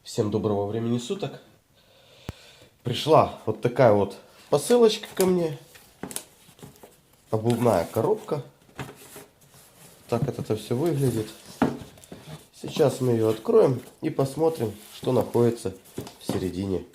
Всем доброго времени суток. Пришла вот такая вот посылочка ко мне. Обувная коробка. Так это все выглядит. Сейчас мы ее откроем и посмотрим, что находится в середине.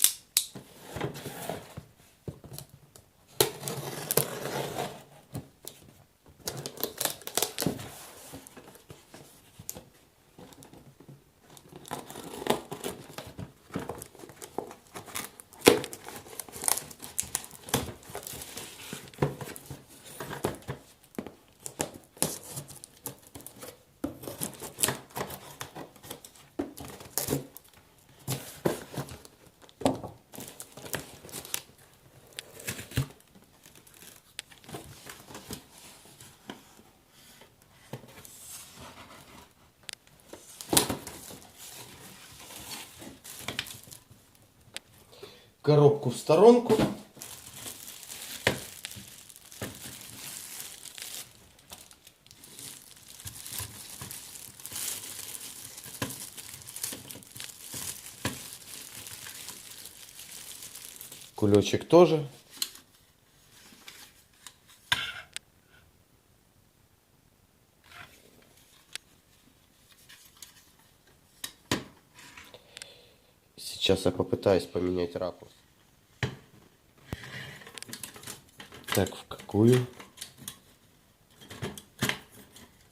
Коробку в сторонку. Кулечек тоже. Сейчас я попытаюсь поменять ракурс. Так, в какую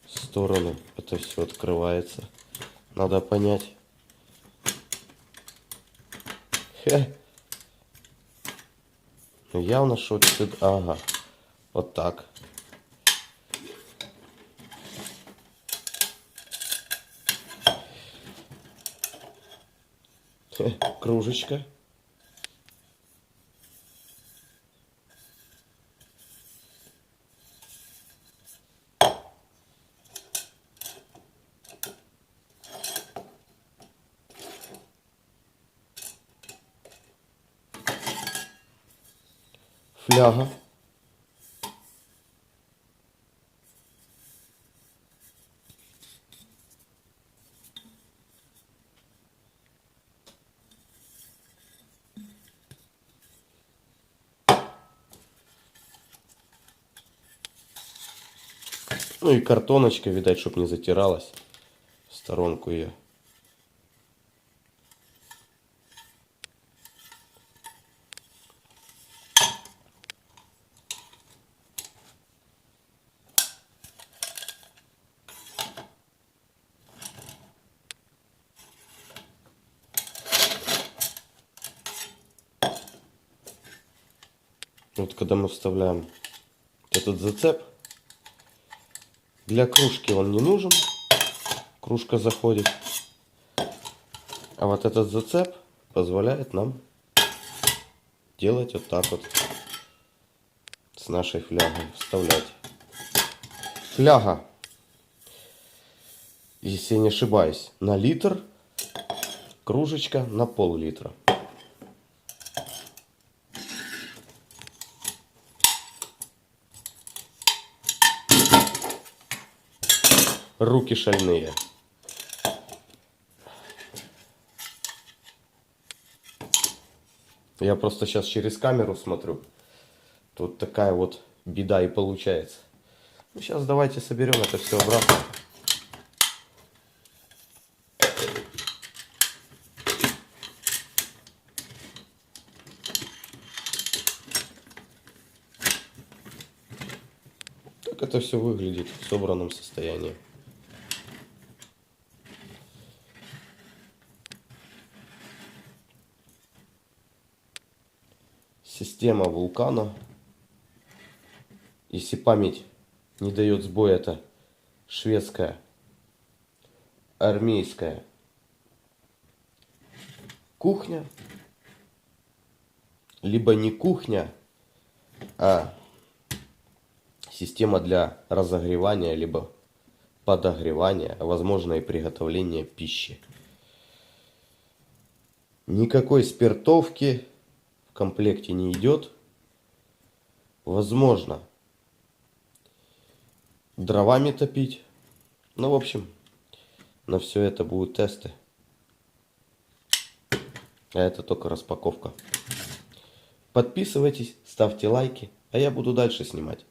сторону это все открывается? Надо понять. Ну явно что сюда. Ага. Вот так. Кружечка. Фляга. Ну и картоночка, видать, чтобы не затиралась. В сторонку ее. Вот когда мы вставляем этот зацеп, для кружки он не нужен, кружка заходит, а вот этот зацеп позволяет нам делать вот так вот с нашей флягой, вставлять. Фляга, если я не ошибаюсь, на литр, кружечка на пол-литра. Руки шальные. Я просто сейчас через камеру смотрю. Тут такая вот беда и получается. Ну, сейчас давайте соберем это все обратно. Так это все выглядит в собранном состоянии. Система вулкана. Если память не дает сбоя, это шведская армейская кухня. Либо не кухня, а система для разогревания, либо подогревания, а возможно и приготовления пищи. Никакой спиртовки в комплекте не идет. Возможно дровами топить. Ну, в общем, на все это будут тесты. А это только распаковка. Подписывайтесь, ставьте лайки, а я буду дальше снимать.